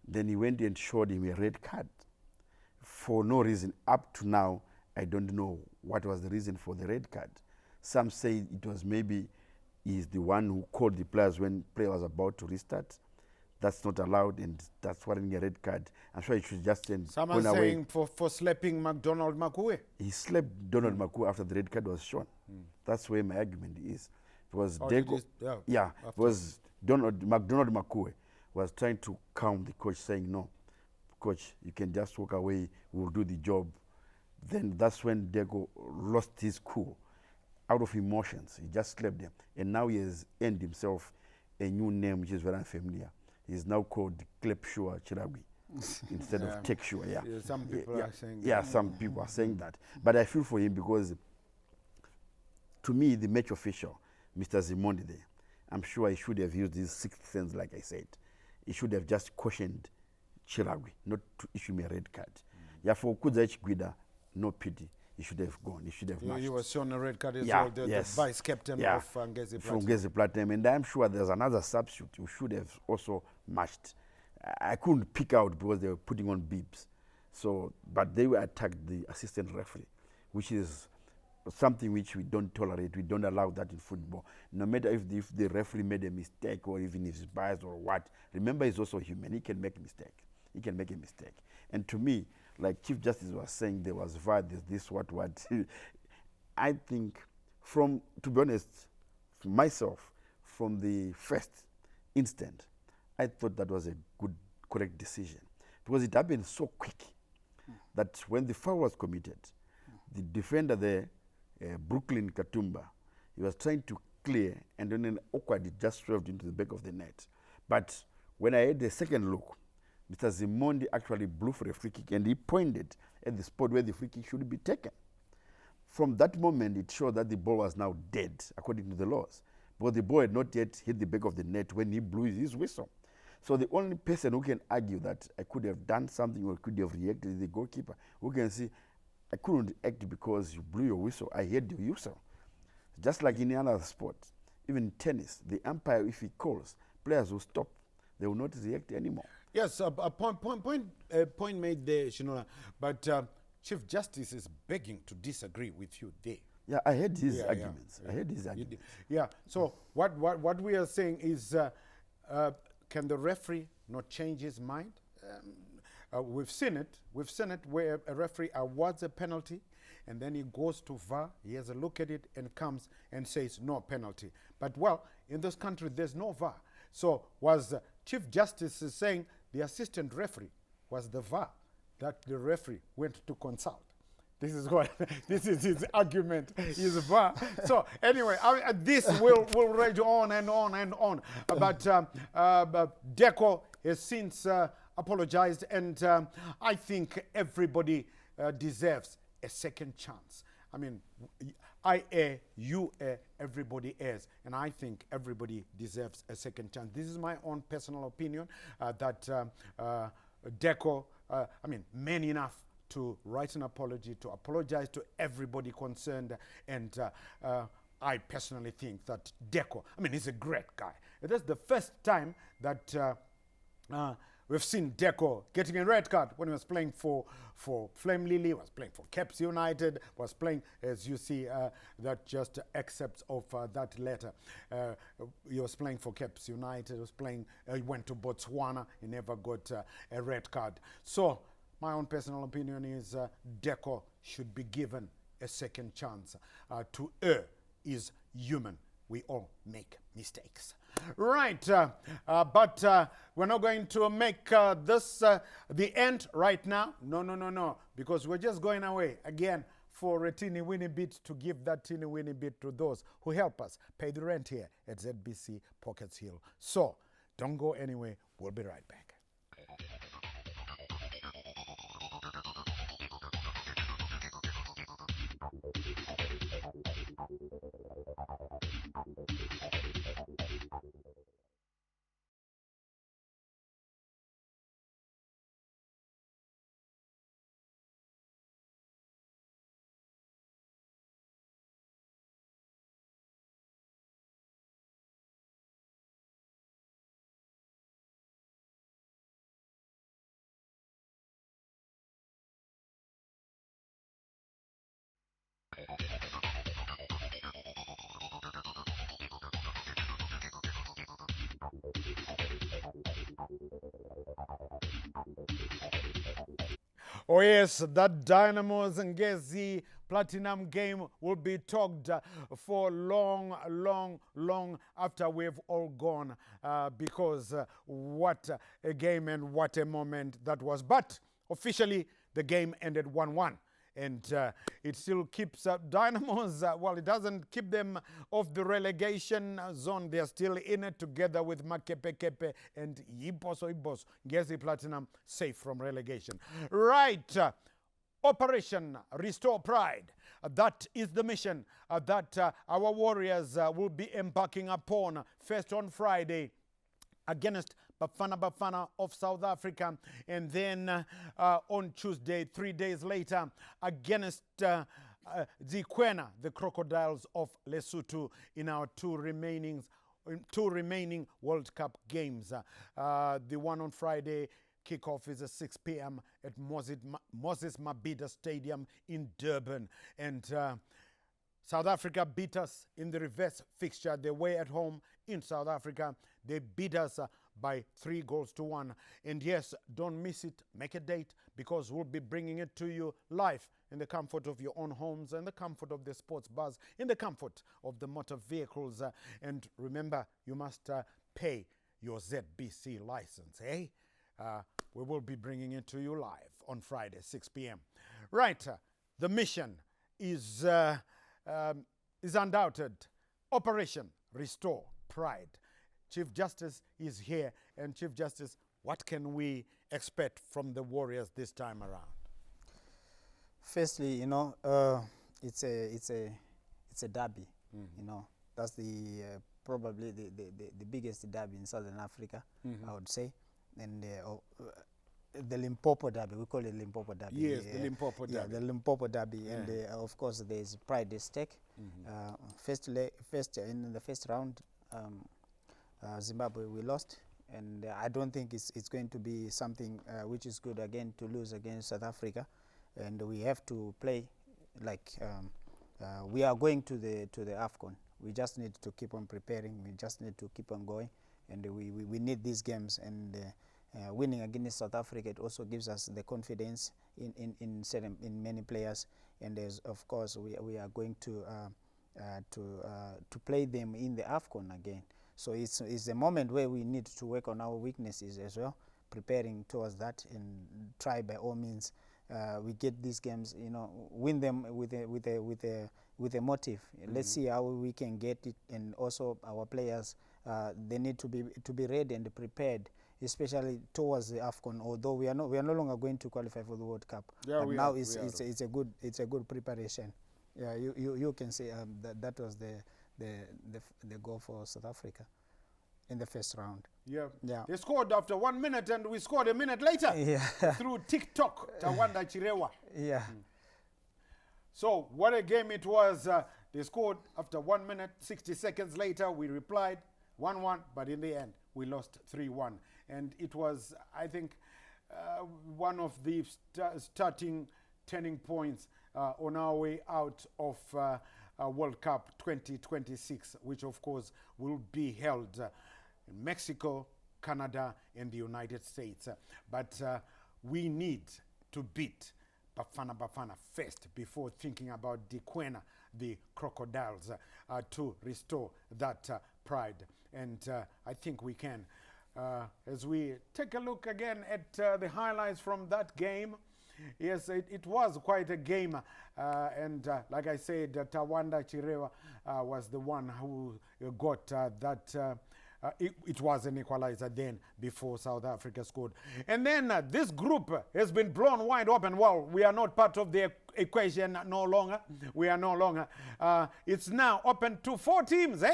Then he went and showed him a red card for no reason. Up to now, I don't know what was the reason for the red card. Some say it was maybe he's the one who called the players when play was about to restart. That's not allowed, and that's warning a red card. I'm sure he should just send. Someone saying for slapping McDonald Makue. He slapped Donald Makue after the red card was shown. That's where my argument is. Because Deco, was McDonald Makue was trying to calm the coach, saying, no, coach, you can just walk away, we'll do the job. Then that's when Deco lost his cool. Out of emotions, he just slapped them. And now he has earned himself a new name, which is very unfamiliar. He's now called Klepshua Chiragwi instead of Tekshua. Yeah. Some people are saying that. Yeah, some people are saying that. But I feel for him because, to me, the match official, Mr. Zimondi there, I'm sure he should have used his sixth sense, like I said. He should have just cautioned Chiragwi not to issue me a red card. Yeah, for Kudzaich Guida, no pity. He should have gone. He should have matched. You were shown a red card as Yeah, well, the yes. vice captain Yeah, of Ngezi from Platinum. Ngezi Platinum. And I'm sure there's another substitute who should have also matched. I couldn't pick out because they were putting on beeps. So, but they were attacked the assistant referee, which is something which we don't tolerate. We don't allow that in football. No matter if the referee made a mistake or even if he's biased or what, remember he's also human. He can make a mistake. He can make a mistake. And to me, like Chief Justice was saying, there was VAR, this, what. I think to be honest, for myself, from the first instant, I thought that was a good, correct decision. Because it happened so quick that when the foul was committed, the defender there, Brooklyn Katumba, he was trying to clear, and then awkward, it just swerved into the back of the net. But when I had the second look, Mr. Zimondi actually blew for a free kick, and he pointed at the spot where the free kick should be taken. From that moment, it showed that the ball was now dead, according to the laws. But the ball had not yet hit the back of the net when he blew his whistle. So the only person who can argue that I could have done something or could have reacted is the goalkeeper, who can say, I couldn't act because you blew your whistle. I heard your whistle. Just like in any other sport, even tennis, the umpire, if he calls, players will stop. They will not react anymore. Yes, a point made there, Shinola. But Chief Justice is begging to disagree with you there. Yeah, I heard his arguments. I heard his arguments. Yeah. So what we are saying is, can the referee not change his mind? We've seen it. We've seen it where a referee awards a penalty, and then he goes to VAR. He has a look at it and comes and says no penalty. But well, in this country, there's no VAR. So was Chief Justice is saying the assistant referee was the VAR that the referee went to consult? This is what this is his argument. Is VAR. So anyway, this will rage on and on and on. But Deco has since apologized, and I think everybody deserves a second chance. I mean, I err, you err, everybody errs, and I think everybody deserves a second chance. This is my own personal opinion that Deco, man enough to write an apology, to apologize to everybody concerned, and I personally think that Deco, he's a great guy. That's the first time that we've seen Deco getting a red card when he was playing for Flame Lily, was playing for Caps United, was playing, as you see, that just excerpts of that letter. He was playing for Caps United, he went to Botswana, he never got a red card. So, my own personal opinion is Deco should be given a second chance. To err is human. We all make mistakes. Right, but we're not going to make this the end right now. No, because we're just going away again for a teeny weeny bit to give that teeny weeny bit to those who help us pay the rent here at ZBC Pockets Hill. So don't go anywhere. We'll be right back. Oh yes, that Dynamos Ngezi Platinum game will be talked for long after we've all gone, because what a game and what a moment that was. But officially, the game ended 1-1. And it still keeps Dynamos, it doesn't keep them off the relegation zone. They're still in it together with Makepekepe and Yiposo Ibos. Ngezi Platinum safe from relegation. Right. Operation Restore Pride. that is the mission that our Warriors will be embarking upon. First on Friday against Bafana of South Africa, and then on Tuesday, 3 days later, against Zikwena, the Crocodiles of Lesotho, in our two remaining World Cup games. The one on Friday, kickoff is at 6 p.m. at Moses Mabhida Stadium in Durban. And South Africa beat us in the reverse fixture. They were at home in South Africa. They beat us by 3-1. And yes, don't miss it. Make a date, because we'll be bringing it to you live in the comfort of your own homes, and the comfort of the sports bars, in the comfort of the motor vehicles. And remember, you must pay your ZBC license, eh? We will be bringing it to you live on Friday, 6 p.m. Right, the mission is undoubted. Operation Restore Pride. Chief Justice is here. And Chief Justice, what can we expect from the Warriors this time around? Firstly, it's a derby. That's the probably the biggest derby in Southern Africa, I would say. And the Limpopo Derby, we call it Limpopo Derby. Yes, the Limpopo Derby. Yeah, the Limpopo Derby, and of course there's pride at stake. First in the first round, Zimbabwe we lost, and I don't think it's going to be something which is good again to lose against South Africa, and we have to play like we are going to the AFCON. We just need to keep on preparing. We just need to keep on going, and we need these games. And winning against South Africa, it also gives us the confidence in many players. And there's, of course, we are going to play them in the AFCON again. So it's a moment where we need to work on our weaknesses as well, preparing towards that, and try by all means we get these games, win them with a motive. Let's see how we can get it, and also our players they need to be ready and prepared, especially towards the AFCON. Although we are no longer going to qualify for the World Cup, but now it's a good preparation. Yeah, you can say that was the goal for South Africa in the first round. Yeah. They scored after 1 minute, and we scored a minute later through TikTok. Tawanda Chirewa. Yeah. So what a game it was. They scored after 1 minute, 60 seconds later. We replied 1-1, but in the end, we lost 3-1. And it was, I think, one of the starting turning points on our way out of World Cup 2026, which, of course, will be held in Mexico, Canada, and the United States. But we need to beat Bafana first before thinking about Zikwena, the Crocodiles, to restore that pride. And I think we can. As we take a look again at the highlights from that game, yes, it was quite a game. And like I said, Tawanda Chirewa was the one who got that. It was an equalizer then before South Africa scored. And then this group has been blown wide open. Well, we are not part of the equation no longer. We are no longer. It's now open to 4 teams,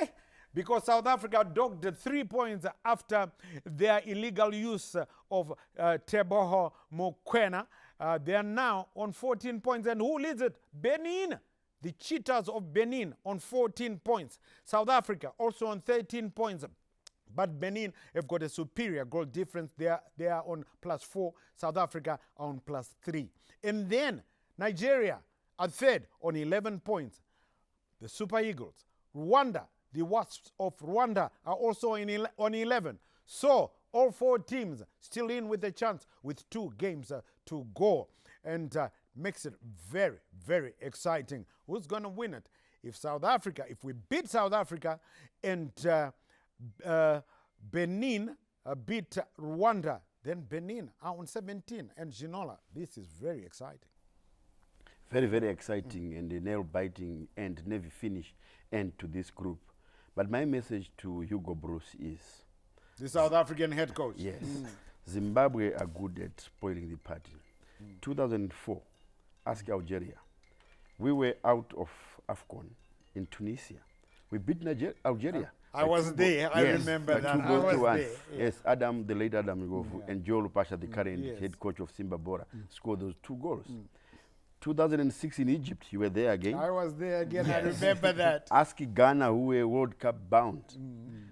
because South Africa dogged 3 points after their illegal use of Teboho Mokoena. They are now on 14 points. And who leads it? Benin. The Cheetahs of Benin on 14 points. South Africa also on 13 points. But Benin have got a superior goal difference. They are on +4. South Africa are on +3. And then Nigeria are third on 11 points. The Super Eagles, Rwanda, the Wasps of Rwanda are also on 11. So all 4 teams still in with a chance with 2 games to go. And makes it very, very exciting. Who's going to win it? If we beat South Africa and Benin beat Rwanda, then Benin are on 17. And Ginola, this is very exciting. Very, very exciting and a nail-biting and never finish end to this group. But my message to Hugo Bruce is... The South African head coach. Yes. Zimbabwe are good at spoiling the party. 2004, ask Algeria. we were out of AFCON in Tunisia. We beat Algeria. I was there. I remember that. I was there. Yeah. Yes, Adam, the late Adam Ngovu, and Joe Lupasha, the current head coach of Simba Bhora, scored those 2 goals. 2006 in Egypt, you were there again. I was there again. I remember that. Ask Ghana, who were World Cup bound.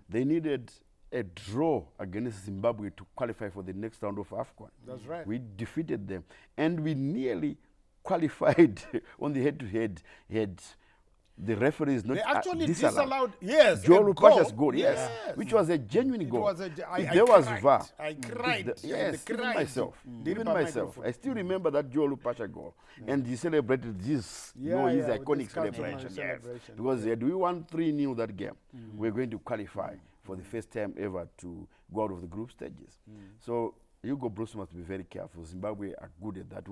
They needed a draw against Zimbabwe to qualify for the next round of AFCON. That's right. We defeated them, and we nearly qualified on the head-to-head. The referees not They actually disallowed. Yes, Joe a Lupasha's goal. goal, yes, which was a genuine goal. Was if there was VAR, I cried. yes, I even cried. myself, even By myself, microphone. I still remember that Joe Lupasha goal, and he celebrated this, his with iconic this customary celebration, yes, celebration. because had we won 3-0 that game, we're going to qualify for the first time ever to go out of the group stages. So Hugo Bruce must be very careful. Zimbabwe are good at that.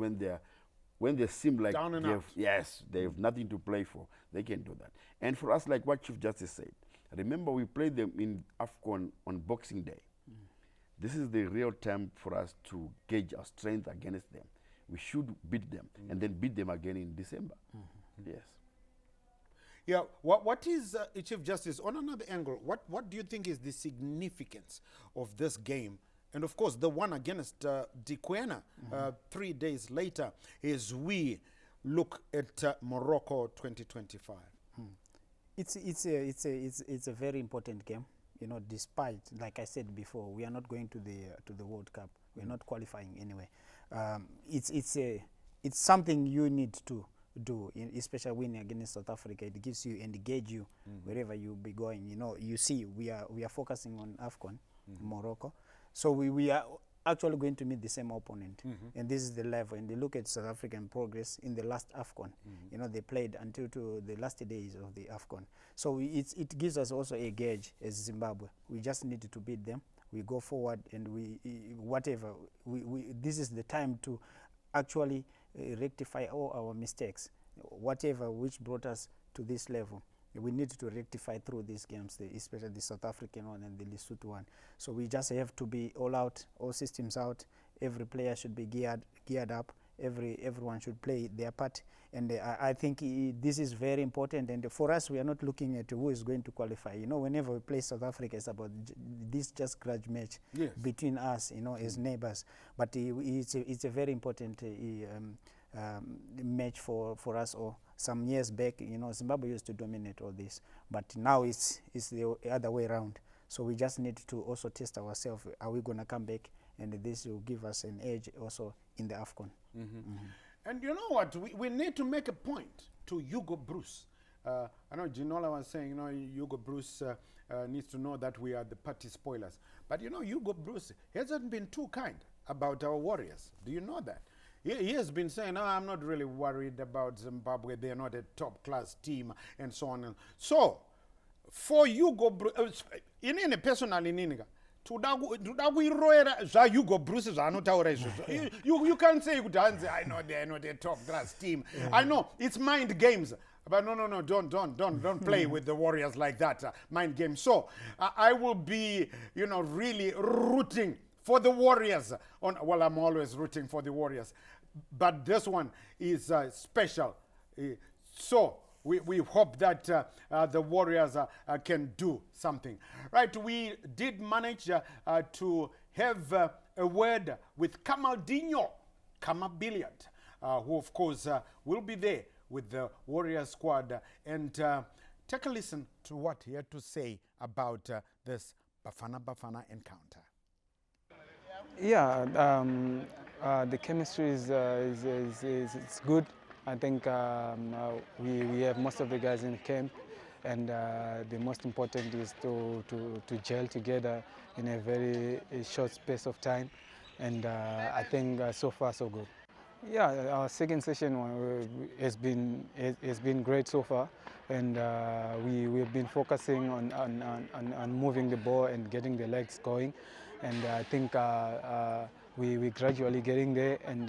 When they seem like Down and out. they have nothing to play for, they can do that. And for us, like what Chief Justice said, remember we played them in AFCON on Boxing Day. This is the real time for us to gauge our strength against them. We should beat them and then beat them again in December. Yes. Yeah, what is, Chief Justice, on another angle, what do you think is the significance of this game? And of course, the one against Dikwena 3 days later, as we look at Morocco 2025. It's a very important game. You know, despite, like I said before, we are not going to the World Cup. We are not qualifying anyway. It's something you need to do, especially winning against South Africa. It gives you and engage you wherever you be going. You know, you see, we are focusing on AFCON, Morocco. So we are actually going to meet the same opponent, and this is the level. And they look at South African progress in the last AFCON. You know, they played until to the last days of the AFCON. So it gives us also a gauge as Zimbabwe. We just need to beat them. We go forward, and this is the time to actually rectify all our mistakes, whatever which brought us to this level. We need to rectify through these games, especially the South African one and the Lesotho one. So we just have to be all out, all systems out. Every player should be geared up. Everyone should play their part. And I think this is very important. And for us, we are not looking at who is going to qualify. You know, whenever we play South Africa, it's about this just grudge match between us, you know, as neighbors. But it's a very important match for us all. Some years back, you know, Zimbabwe used to dominate all this, but now it's the other way around. So we just need to also test ourselves. Are we going to come back? And this will give us an edge also in the AFCON. And you know what? We need to make a point to Hugo Bruce. I know Ginola was saying, you know, Hugo Bruce needs to know that we are the party spoilers. But you know, Hugo Bruce hasn't been too kind about our Warriors. Do you know that? He has been saying, "Oh, I'm not really worried about Zimbabwe. They're not a top-class team," and so on. So, for Hugo Bruce, inini personally inini, toda kuiroera zva Hugo Bruce zvanotaura izvozvo. You can't say I know they're not a top-class team. I know it's mind games. But no, don't play with the Warriors like that. Mind games. So I will be, you know, really rooting for the Warriors. Well, I'm always rooting for the Warriors. But this one is special. So we hope that the Warriors can do something. Right, we did manage to have a word with Kamaldinho, Billiard, who of course will be there with the Warriors squad. And take a listen to what he had to say about this Bafana encounter. Yeah, the chemistry is good. I think we have most of the guys in camp, and the most important is to gel together in a very short space of time. And I think so far so good. Yeah, our second session has been great so far, and we've been focusing on moving the ball and getting the legs going, and I think we're gradually getting there, and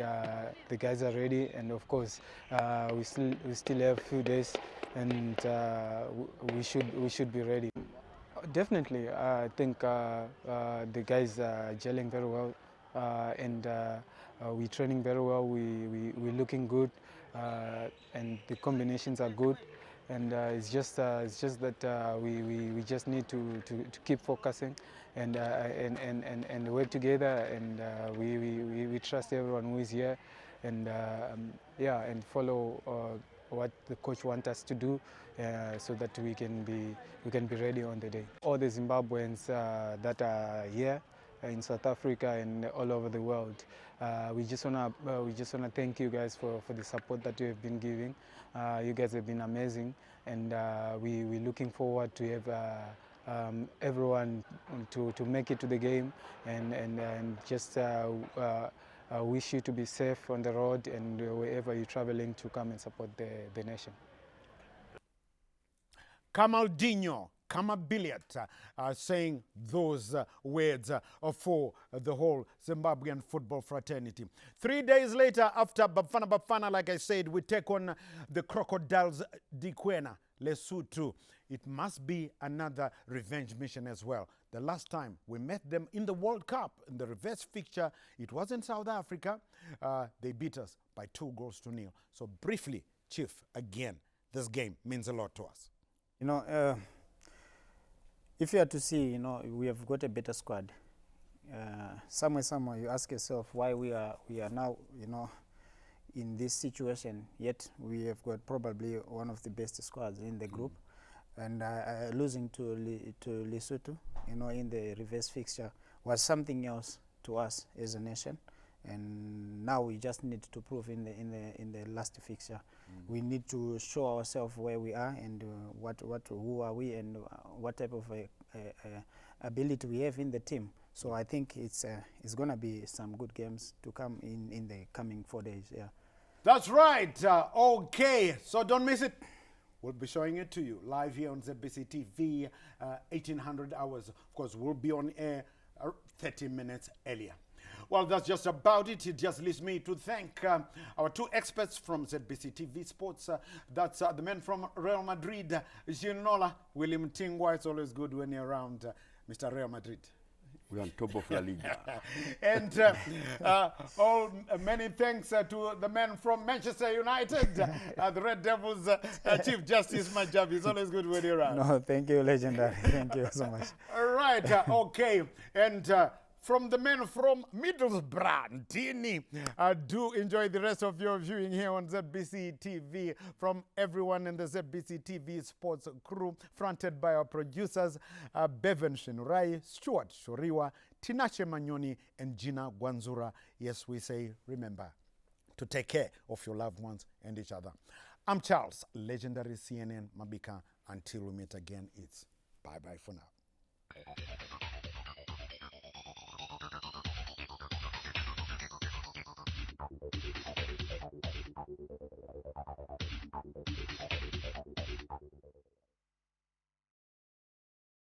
the guys are ready, and of course we still have a few days, and we should be ready. Definitely, I think the guys are gelling very well, and we're training very well. We're looking good. and the combinations are good. And it's just that we just need to keep focusing and work together, and we trust everyone who is here, and yeah, and follow what the coach wants us to do, so that we can be ready on the day. All the Zimbabweans that are here in South Africa and all over the world, we just wanna thank you guys for the support that you have been giving. You guys have been amazing, and we're looking forward to have everyone to make it to the game, and just wish you to be safe on the road and wherever you're traveling, to come and support the nation. Kamaldinho Kamabiliat saying those words for the whole Zimbabwean football fraternity. 3 days later, after Bafana, like I said, we take on the Crocodiles d'Ikwena, Lesotho. It must be another revenge mission as well. The last time we met them in the World Cup, in the reverse fixture, it was in South Africa. They beat us by 2-0. So briefly, Chief, again, this game means a lot to us. You know, if you are to see, you know, we have got a better squad. Somewhere you ask yourself why we are now, you know, in this situation, yet we have got probably one of the best squads in the group. And losing to Lesotho, you know, in the reverse fixture was something else to us as a nation. And now we just need to prove in the last fixture. We need to show ourselves where we are, and who are we, and what type of ability we have in the team. So I think it's going to be some good games to come in the coming 4 days. Yeah, that's right. Okay, so don't miss it. We'll be showing it to you live here on ZBC TV, 1800 hours. Of course, we'll be on air 30 minutes earlier. Well, that's just about it. It just leaves me to thank our two experts from ZBC TV Sports. That's the man from Real Madrid, Ginola, William Tingwa. It's always good when you're around, Mr. Real Madrid. We're on top of La Liga. And many thanks to the man from Manchester United, the Red Devils, Chief Justice Majabi. It's always good when you're around. No, thank you, legendary. Thank you so much. All right, okay. And from the men from Middlesbrough, Tini, do enjoy the rest of your viewing here on ZBC TV. From everyone in the ZBC TV sports crew, fronted by our producers, Bevan Shinurai, Stuart Shoriwa, Tinashe Manyoni, and Gina Gwanzura. Yes, we say, remember to take care of your loved ones and each other. I'm Charles, legendary CNN Mabika. Until we meet again, it's bye-bye for now.